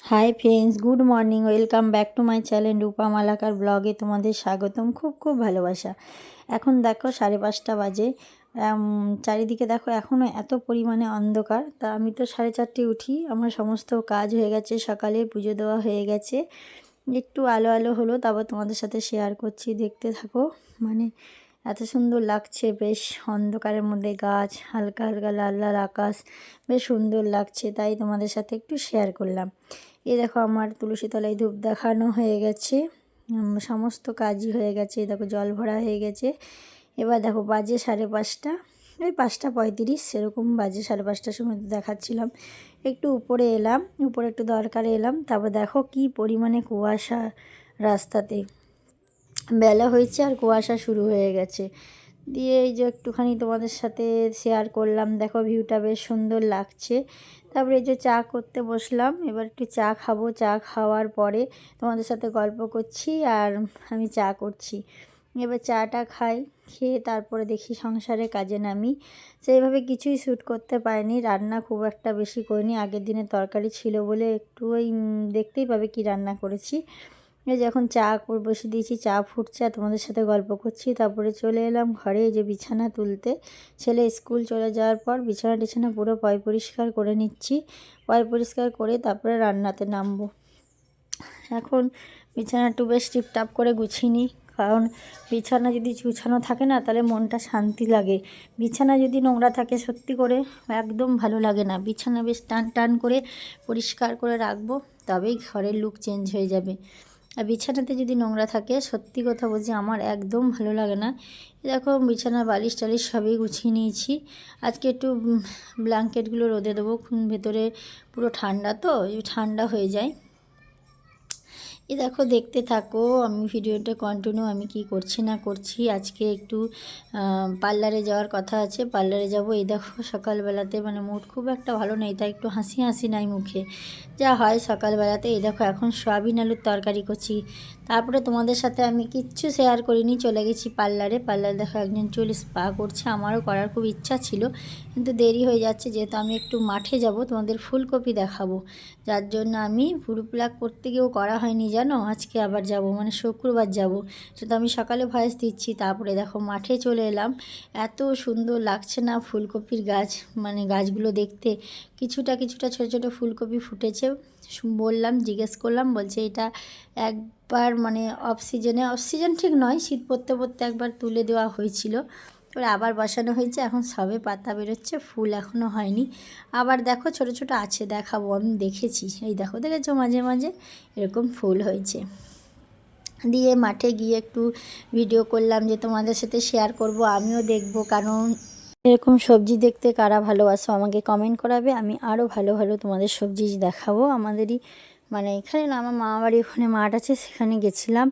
High friends, good morning. Welcome back to my channel Rupa Malakar ব্লগে তোমাদের স্বাগতম। খুব খুব ভালোবাসা। এখন দেখো 5:30 বাজে। চারিদিকে দেখো এখনও এত পরিমাণে অন্ধকার। তা আমি তো 4:30 উঠি, আমার সমস্ত কাজ হয়ে গেছে, সকালে পুজো দেওয়া হয়ে গেছে। একটু আলো আলো হলো, তারপর তোমাদের সাথে শেয়ার করছি, দেখতে থাকো। মানে এত সুন্দর লাগছে, বেশ অন্ধকারের মধ্যে গাছ, হালকা হালকা লাল লাল আকাশ, বেশ সুন্দর লাগছে, তাই তোমাদের সাথে একটু শেয়ার করলাম। এই দেখো আমার তুলসী তলায় ধূপ দেখানো হয়ে গেছে, সমস্ত কাজই হয়ে গেছে। দেখো জল ভরা হয়ে গেছে। এবার দেখো বাজে 5:30, ওই 5:35 সেরকম বাজে। 5:30টার সময় দেখাচ্ছিলাম। একটু উপরে এলাম, উপরে একটু দরকারে এলাম। তারপর দেখো কি পরিমাণে কুয়াশা রাস্তাতে। বেলা হয়েছে আর কুয়াশা শুরু হয়ে গেছে। দিয়ে এই যে একটুখানি তোমাদের সাথে শেয়ার করলাম। দেখো ভিউটা বেশ সুন্দর লাগছে। তারপরে এই যে চা করতে বসলাম, এবার একটু চা খাবো। চা খাওয়ার পরে তোমাদের সাথে গল্প করছি আর আমি চা করছি। এবার চাটা খাই, খেয়ে তারপরে দেখি সংসারে কাজে নামি। সেইভাবে কিছুই শ্যুট করতে পারিনি, রান্না খুব একটা বেশি করিনি। আগের দিনে তরকারি ছিল বলে একটু ওই দেখতেই পাবে কি রান্না করেছি। এই যে এখন চা বসে দিয়েছি, চা ফুটছে আর তোমাদের সাথে গল্প করছি। তারপরে চলে এলাম ঘরে, এই যে বিছানা তুলতে। ছেলে স্কুল চলে যাওয়ার পর বিছানা টিছানা পুরো পরিষ্কার করে নিচ্ছি। পরিষ্কার করে তারপরে রান্নাতে নামবো। এখন বিছানা একটু বেশ টিপটাপ করে গুছিয়ে নিই, কারণ বিছানা যদি গুছানো থাকে না তাহলে মনটা শান্তি লাগে। বিছানা যদি নোংরা থাকে সত্যি করে একদম ভালো লাগে না। বিছানা বেশ টান টান করে পরিষ্কার করে রাখবো, তবেই ঘরের লুক চেঞ্জ হয়ে যাবে। আর বিছানাতে যদি নোংরা থাকে সত্যি কথা বলছি আমার একদম ভালো লাগে না। দেখো বিছানার বালিশ টালিশ সবই গুছিয়ে নিয়েছি। আজকে একটু ব্ল্যাঙ্কেটগুলো রোদে দেবো, ভেতরে পুরো ঠান্ডা, তো ঠান্ডা হয়ে যায়। এই দেখো দেখতে থাকো, আমি ভিডিওটা কন্টিনিউ আমি কি করছি না করছি। আজকে একটু পার্লারে যাওয়ার কথা আছে, পার্লারে যাব। এই দেখো সকালবেলাতে মানে মুড খুব একটা ভালো নেই, তাই একটু হাসি হাসি নাই মুখে, যা হয় সকালবেলাতে। এই দেখো এখন সয়াবিন আলুর তরকারি করছি। তারপরে তোমাদের সাথে আমি কিচ্ছু শেয়ার করিনি, চলে গেছি পার্লারে। পার্লারে দেখো একজন চুল স্পা করছে, আমারও করার খুব ইচ্ছা ছিল কিন্তু দেরি হয়ে যাচ্ছে, যেহেতু আমি একটু মাঠে যাব, তোমাদের ফুলকপি দেখাবো, যার জন্য আমি ভুরু প্লাক করতে গিয়েও করা হয়নি জানো। আজকে আবার যাব, মানে শুক্রবার যাব, সেটা আমি সকালে ভয়েস দিচ্ছি। তারপরে দেখো মাঠে চলে এলাম, এত সুন্দর লাগছে না ফুলকপির গাছ, মানে গাছগুলো দেখতে। কিছুটা কিছুটা ছোটো ছোটো ফুলকপি ফুটেছে। বললাম, জিজ্ঞেস করলাম, বলছে এটা একবার মানে অফ সিজন ঠিক নয়, শীত পড়তে পড়তে একবার তুলে দেওয়া হয়েছিল, এবার আবার বসানো হয়েছে। এখন সবে পাতা বেরোচ্ছে, ফুল এখনও হয়নি। আবার দেখো ছোট ছোট আছে, দেখাবো, আমি দেখেছি। এই দেখো, দেখেছো মাঝে মাঝে এরকম ফুল হয়েছে। দিয়ে মাঠে গিয়ে একটু ভিডিও করলাম, যে তোমাদের সাথে শেয়ার করব, আমিও দেখব। কারণ এরকম সবজি দেখতে কারা ভালোবাসো আমাকে কমেন্ট করাবে, আমি আরও ভালো ভালো তোমাদের সবজি দেখাবো। আমাদেরই মানে এখানে না, আমার মামা বাড়ি ওখানে মাঠ আছে, সেখানে গেছিলাম,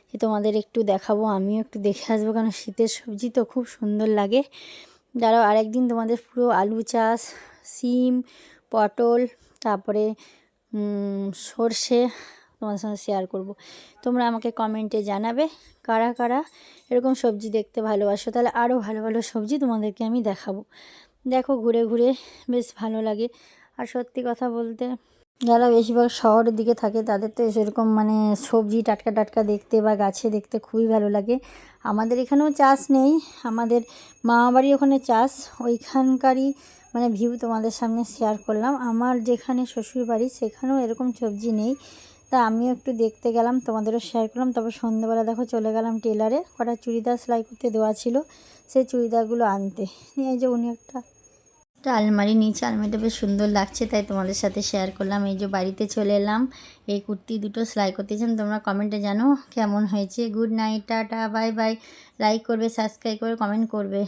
যে তোমাদের একটু দেখাবো, আমিও একটু দেখে আসবো। কারণ শীতের সবজি তো খুব সুন্দর লাগে। যারা আরেকদিন তোমাদের পুরো আলু চাষ, সিম, পটল, তারপরে সর্ষে তোমাদের সঙ্গে শেয়ার করব। তোমরা আমাকে কমেন্টে জানাবে কারা কারা এরকম সবজি দেখতে ভালোবাসো, তাহলে আরও ভালো ভালো সবজি তোমাদেরকে আমি দেখাবো। দেখো ঘুরে ঘুরে বেশ ভালো লাগে। আর সত্যি কথা বলতে, যারা বেশিরভাগ শহরের দিকে থাকে তাদের তো সেরকম মানে সবজি টাটকা টাটকা দেখতে বা গাছে দেখতে খুবই ভালো লাগে। আমাদের এখানেও চাষ নেই, আমাদের মামাবাড়ি ওখানে চাষ, ওইখানকারই মানে ভিউ তোমাদের সামনে শেয়ার করলাম। আমার যেখানে শ্বশুরবাড়ি সেখানেও এরকম সবজি নেই, তা আমিও একটু দেখতে গেলাম, তোমাদেরও শেয়ার করলাম। তারপর সন্ধ্যেবেলা দেখো চলে গেলাম টেলারে, কটা চুড়িদার সেলাই করতে দেওয়া ছিল, সেই চুড়িদারগুলো আনতে। এই যে উনি একটা আলমারি নিচে, আলমারিটা বেশ সুন্দর লাগছে, তাই তোমাদের সাথে শেয়ার করলাম। এই যে বাড়িতে চলে এলাম, এই কুর্তি দুটো সেলাই করতেছেন, তোমরা কমেন্টে জানো কেমন হয়েছে। Good night, tata, bye bye. Like করবে, সাবস্ক্রাইব করবে, কমেন্ট করবে।